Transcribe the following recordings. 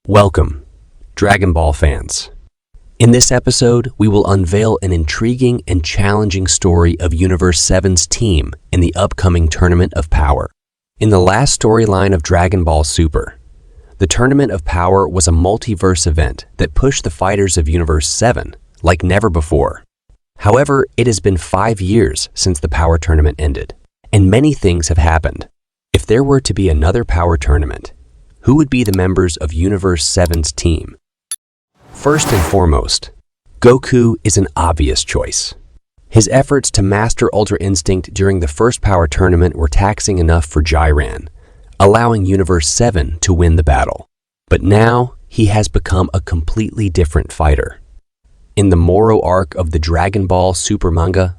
Welcome, Dragon Ball fans. In this episode, we will unveil an intriguing and challenging story of Universe 7's team in the upcoming Tournament of Power. In the last storyline of Dragon Ball Super, the Tournament of Power was a multiverse event that pushed the fighters of Universe 7 like never before. However, it has been 5 years since the Power Tournament ended, and many things have happened. If there were to be another Power Tournament, who would be the members of Universe 7's team? First and foremost, Goku is an obvious choice. His efforts to master Ultra Instinct during the first Power Tournament were taxing enough for Jiren, allowing Universe 7 to win the battle. But now, he has become a completely different fighter. In the Moro arc of the Dragon Ball Super manga,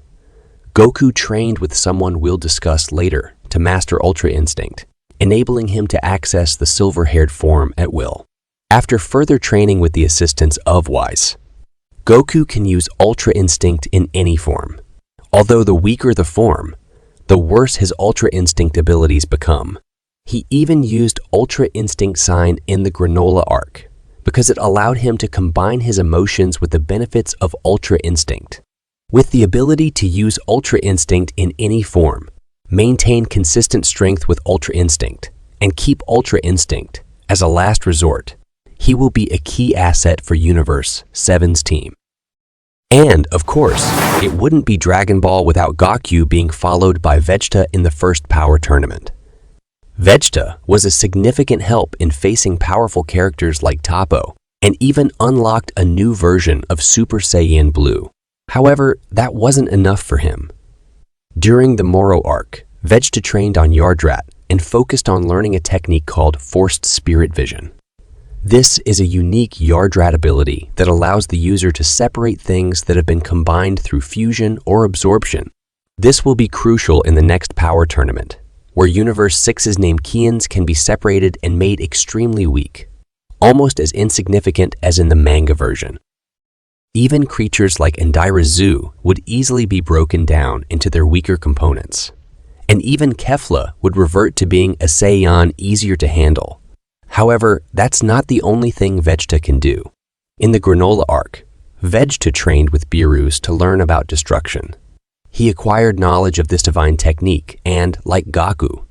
Goku trained with someone we'll discuss later to master Ultra Instinct, enabling him to access the silver-haired form at will. After further training with the assistance of Wise, Goku can use Ultra Instinct in any form. Although the weaker the form, the worse his Ultra Instinct abilities become. He even used Ultra Instinct Sign in the Granolah arc, because it allowed him to combine his emotions with the benefits of Ultra Instinct. With the ability to use Ultra Instinct in any form, maintain consistent strength with Ultra Instinct, and keep Ultra Instinct as a last resort, he will be a key asset for Universe 7's team. And, of course, it wouldn't be Dragon Ball without Goku being followed by Vegeta in the first Power Tournament. Vegeta was a significant help in facing powerful characters like Toppo, and even unlocked a new version of Super Saiyan Blue. However, that wasn't enough for him. During the Moro arc, Vegeta trained on Yardrat and focused on learning a technique called Forced Spirit Vision. This is a unique Yardrat ability that allows the user to separate things that have been combined through fusion or absorption. This will be crucial in the next Power Tournament, where Universe 6's named Kians can be separated and made extremely weak, almost as insignificant as in the manga version. Even creatures like Indira Zoo would easily be broken down into their weaker components. And even Kefla would revert to being a Saiyan easier to handle. However, that's not the only thing Vegeta can do. In the Granolah arc, Vegeta trained with Merus to learn about destruction. He acquired knowledge of this divine technique and, like Goku,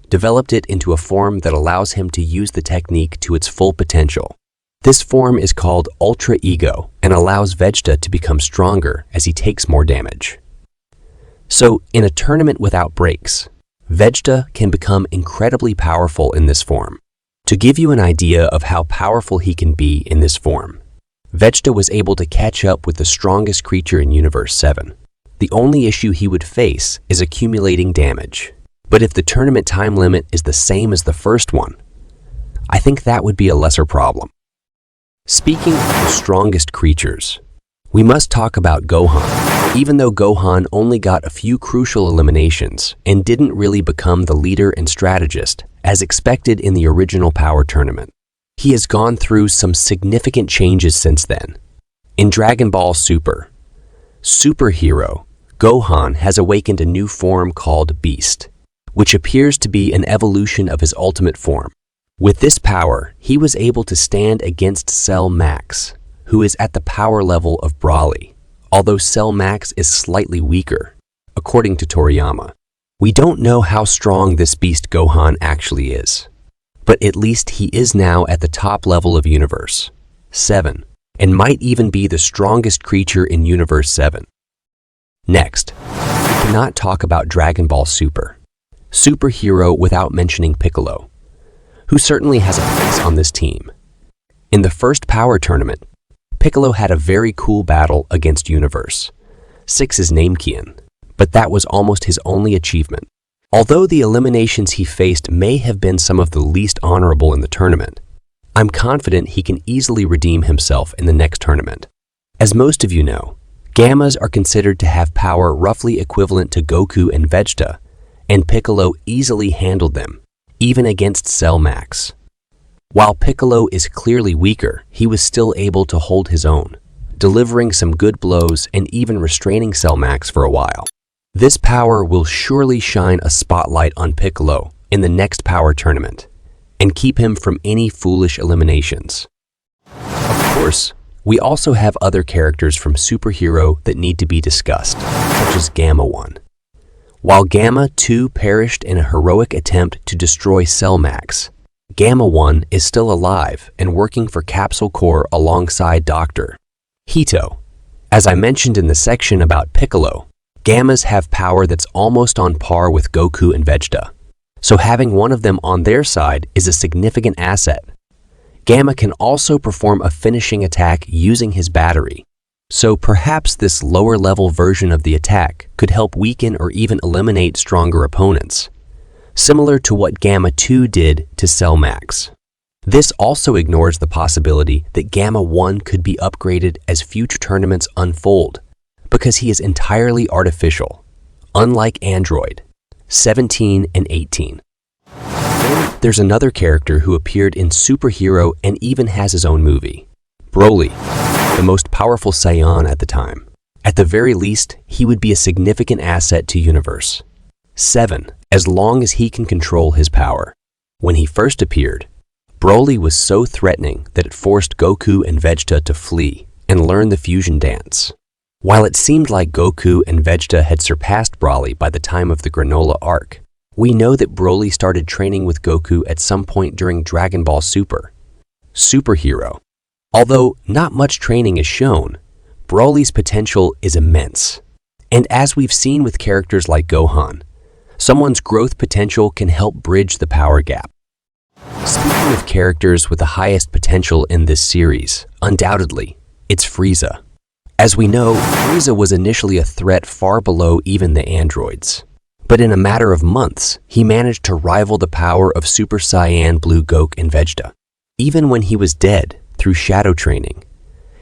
developed it into a form that allows him to use the technique to its full potential. This form is called Ultra Ego and allows Vegeta to become stronger as he takes more damage. So, in a tournament without breaks, Vegeta can become incredibly powerful in this form. To give you an idea of how powerful he can be in this form, Vegeta was able to catch up with the strongest creature in Universe 7. The only issue he would face is accumulating damage. But if the tournament time limit is the same as the first one, I think that would be a lesser problem. Speaking of the strongest creatures, we must talk about Gohan. Even though Gohan only got a few crucial eliminations and didn't really become the leader and strategist as expected in the original Power Tournament, he has gone through some significant changes since then. In Dragon Ball Super, Superhero Gohan has awakened a new form called Beast, which appears to be an evolution of his ultimate form. With this power, he was able to stand against Cell Max, who is at the power level of Broly, although Cell Max is slightly weaker, according to Toriyama. We don't know how strong this beast Gohan actually is, but at least he is now at the top level of Universe 7, and might even be the strongest creature in Universe 7. Next, we cannot talk about Dragon Ball Superhero without mentioning Piccolo, who certainly has a place on this team. In the first Power Tournament, Piccolo had a very cool battle against Universe 6's Namekian, but that was almost his only achievement. Although the eliminations he faced may have been some of the least honorable in the tournament, I'm confident he can easily redeem himself in the next tournament. As most of you know, Gammas are considered to have power roughly equivalent to Goku and Vegeta, and Piccolo easily handled them, even against Cell Max. While Piccolo is clearly weaker, he was still able to hold his own, delivering some good blows and even restraining Cell Max for a while. This power will surely shine a spotlight on Piccolo in the next Power Tournament, and keep him from any foolish eliminations. Of course, we also have other characters from Superhero that need to be discussed, such as Gamma 1. While Gamma 2 perished in a heroic attempt to destroy Cell Max, Gamma 1 is still alive and working for Capsule Corps alongside Dr. Hito. As I mentioned in the section about Piccolo, Gammas have power that's almost on par with Goku and Vegeta, so having one of them on their side is a significant asset. Gamma can also perform a finishing attack using his battery, so perhaps this lower-level version of the attack could help weaken or even eliminate stronger opponents, similar to what Gamma 2 did to Cell Max. This also ignores the possibility that Gamma 1 could be upgraded as future tournaments unfold, because he is entirely artificial, unlike Android 17 and 18. Then there's another character who appeared in Superhero and even has his own movie, Broly, the most powerful Saiyan at the time. At the very least, he would be a significant asset to Universe 7, as long as he can control his power. When he first appeared, Broly was so threatening that it forced Goku and Vegeta to flee and learn the fusion dance. While it seemed like Goku and Vegeta had surpassed Broly by the time of the Granolah arc, we know that Broly started training with Goku at some point during Dragon Ball Superhero. Although not much training is shown, Broly's potential is immense. And as we've seen with characters like Gohan, someone's growth potential can help bridge the power gap. Speaking of characters with the highest potential in this series, undoubtedly, it's Frieza. As we know, Frieza was initially a threat far below even the androids. But in a matter of months, he managed to rival the power of Super Saiyan Blue Goku and Vegeta. Even when he was dead through shadow training,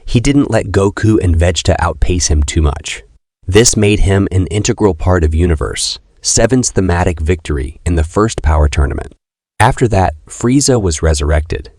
he didn't let Goku and Vegeta outpace him too much. This made him an integral part of Universe 7's thematic victory in the first power tournament. After that, Frieza was resurrected,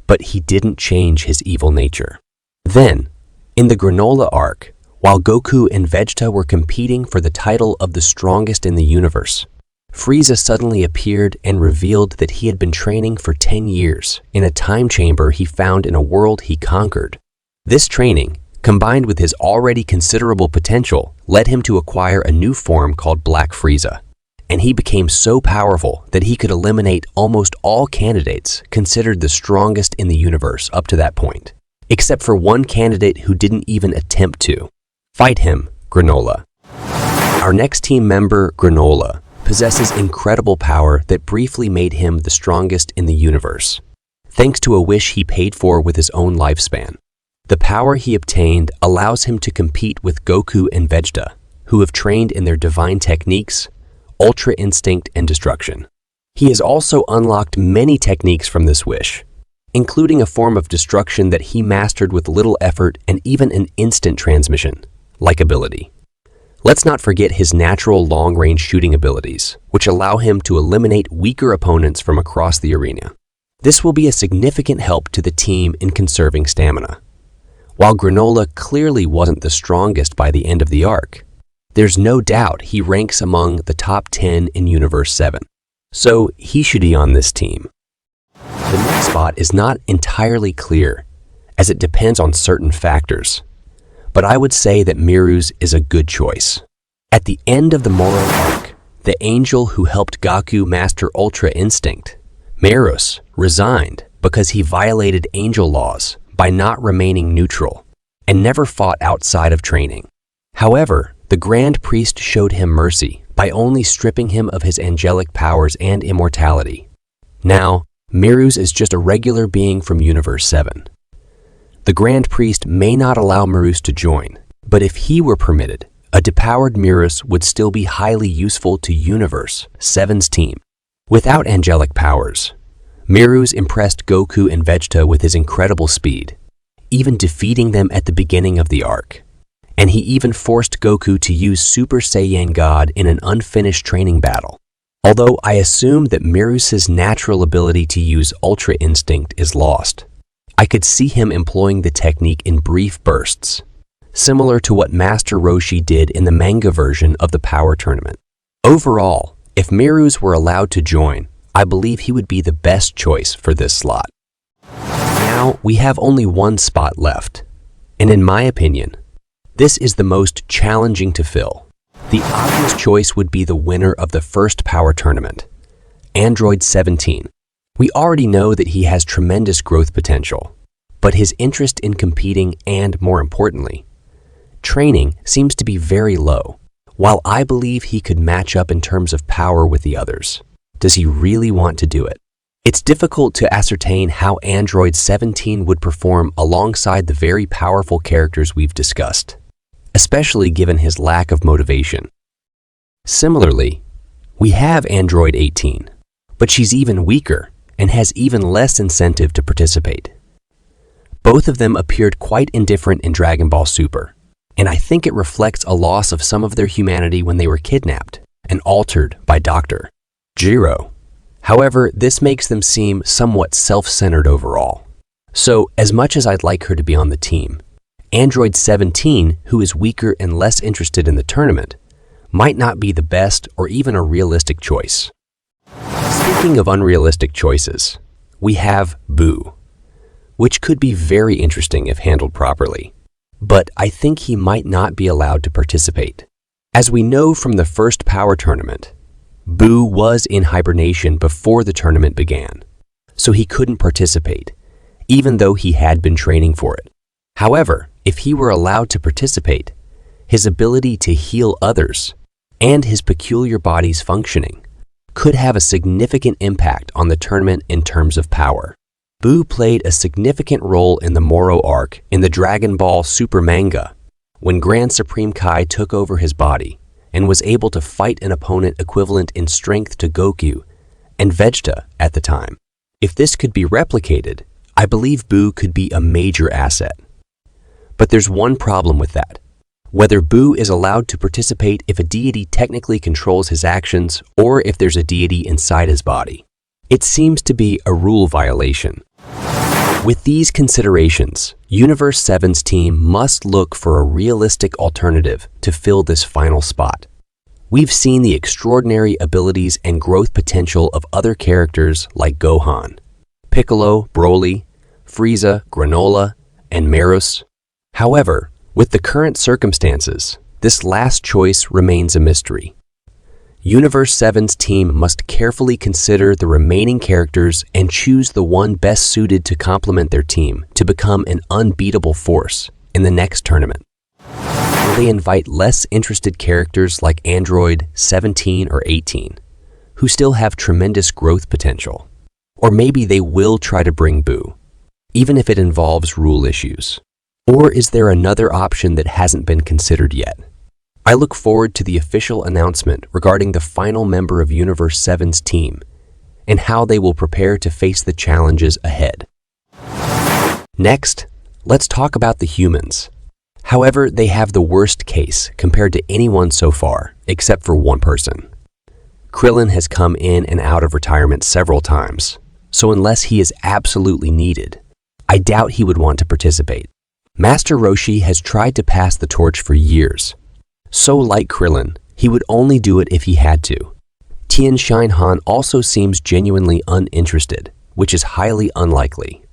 but he didn't change his evil nature. Then, in the Granolah arc, while Goku and Vegeta were competing for the title of the strongest in the universe, Frieza suddenly appeared and revealed that he had been training for 10 years in a time chamber he found in a world he conquered. This training, combined with his already considerable potential, led him to acquire a new form called Black Frieza, and he became so powerful that he could eliminate almost all candidates considered the strongest in the universe up to that point, except for one candidate who didn't even attempt to fight him, Granolah. Our next team member, Granolah, possesses incredible power that briefly made him the strongest in the universe, thanks to a wish he paid for with his own lifespan. The power he obtained allows him to compete with Goku and Vegeta, who have trained in their divine techniques, Ultra Instinct, and Destruction. He has also unlocked many techniques from this wish, including a form of destruction that he mastered with little effort and even an instant transmission-like ability. Let's not forget his natural long-range shooting abilities, which allow him to eliminate weaker opponents from across the arena. This will be a significant help to the team in conserving stamina. While Granolah clearly wasn't the strongest by the end of the arc, there's no doubt he ranks among the top 10 in Universe 7, so he should be on this team. The next spot is not entirely clear, as it depends on certain factors, but I would say that Merus is a good choice. At the end of the Moro arc, the angel who helped Goku master Ultra Instinct, Merus, resigned because he violated angel laws by not remaining neutral and never fought outside of training. However, the Grand Priest showed him mercy by only stripping him of his angelic powers and immortality. Now, Merus is just a regular being from Universe 7. The Grand Priest may not allow Merus to join, but if he were permitted, a depowered Merus would still be highly useful to Universe 7's team. Without angelic powers, Merus impressed Goku and Vegeta with his incredible speed, even defeating them at the beginning of the arc. And he even forced Goku to use Super Saiyan God in an unfinished training battle. Although I assume that Merus' natural ability to use Ultra Instinct is lost, I could see him employing the technique in brief bursts, similar to what Master Roshi did in the manga version of the Power Tournament. Overall, if Merus were allowed to join, I believe he would be the best choice for this slot. Now, we have only one spot left, and in my opinion, this is the most challenging to fill. The obvious choice would be the winner of the first power tournament, Android 17. We already know that he has tremendous growth potential, but his interest in competing and, more importantly, training seems to be very low. While I believe he could match up in terms of power with the others, does he really want to do it? It's difficult to ascertain how Android 17 would perform alongside the very powerful characters we've discussed, especially given his lack of motivation. Similarly, we have Android 18, but she's even weaker and has even less incentive to participate. Both of them appeared quite indifferent in Dragon Ball Super, and I think it reflects a loss of some of their humanity when they were kidnapped and altered by Dr. Gero. However, this makes them seem somewhat self-centered overall. So, as much as I'd like her to be on the team, Android 17, who is weaker and less interested in the tournament, might not be the best or even a realistic choice. Speaking of unrealistic choices, we have Buu, which could be very interesting if handled properly. But I think he might not be allowed to participate. As we know from the first power tournament, Buu was in hibernation before the tournament began, so he couldn't participate, even though he had been training for it. However, if he were allowed to participate, his ability to heal others and his peculiar body's functioning could have a significant impact on the tournament in terms of power. Buu played a significant role in the Moro arc in the Dragon Ball Super manga, when Grand Supreme Kai took over his body and was able to fight an opponent equivalent in strength to Goku and Vegeta at the time. If this could be replicated, I believe Buu could be a major asset. But there's one problem with that. Whether Buu is allowed to participate if a deity technically controls his actions or if there's a deity inside his body. It seems to be a rule violation. With these considerations, Universe 7's team must look for a realistic alternative to fill this final spot. We've seen the extraordinary abilities and growth potential of other characters like Gohan, Piccolo, Broly, Frieza, Granolah, and Merus. However, with the current circumstances, this last choice remains a mystery. Universe 7's team must carefully consider the remaining characters and choose the one best suited to complement their team to become an unbeatable force in the next tournament. Will they invite less interested characters like Android 17 or 18, who still have tremendous growth potential? Or maybe they will try to bring Buu, even if it involves rule issues. Or is there another option that hasn't been considered yet? I look forward to the official announcement regarding the final member of Universe 7's team and how they will prepare to face the challenges ahead. Next, let's talk about the humans. However, they have the worst case compared to anyone so far, except for one person. Krilin has come in and out of retirement several times, so unless he is absolutely needed, I doubt he would want to participate. Master Roshi has tried to pass the torch for years. So like Krilin, he would only do it if he had to. Tien also seems genuinely uninterested, which is highly unlikely.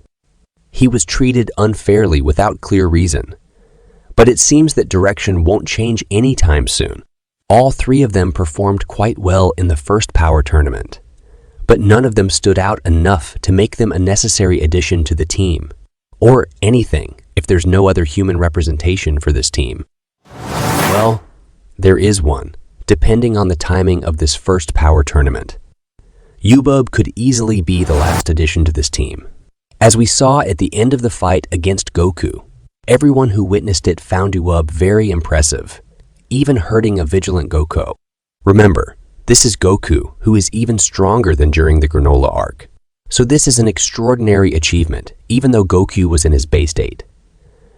He was treated unfairly without clear reason. But it seems that direction won't change anytime soon. All three of them performed quite well in the first power tournament, but none of them stood out enough to make them a necessary addition to the team, or anything if there's no other human representation for this team. Well, there is one, depending on the timing of this first power tournament. Yubub could easily be the last addition to this team. As we saw at the end of the fight against Goku, everyone who witnessed it found Yubub very impressive, even hurting a vigilant Goku. Remember, this is Goku, who is even stronger than during the Granolah arc. So this is an extraordinary achievement, even though Goku was in his base state.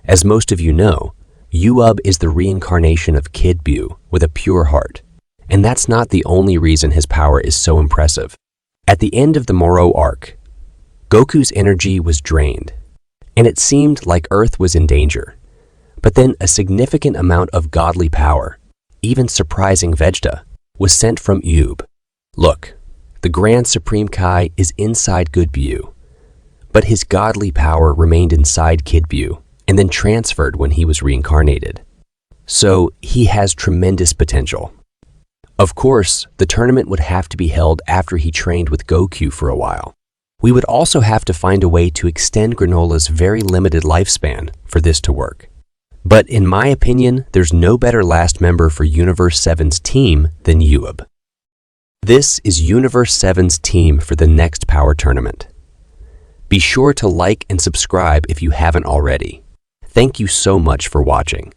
As most of you know, Yubub is the reincarnation of Kid Buu with a pure heart, and that's not the only reason his power is so impressive. At the end of the Moro arc, Goku's energy was drained, and it seemed like Earth was in danger. But then a significant amount of godly power, even surprising Vegeta, was sent from Yub. Look, the Grand Supreme Kai is inside Good Buu, but his godly power remained inside Kid Buu and then transferred when he was reincarnated. So he has tremendous potential. Of course, the tournament would have to be held after he trained with Goku for a while. We would also have to find a way to extend Granolah's very limited lifespan for this to work. But in my opinion, there's no better last member for Universe 7's team than Uub. This is Universe 7's team for the next Power Tournament. Be sure to like and subscribe if you haven't already. Thank you so much for watching.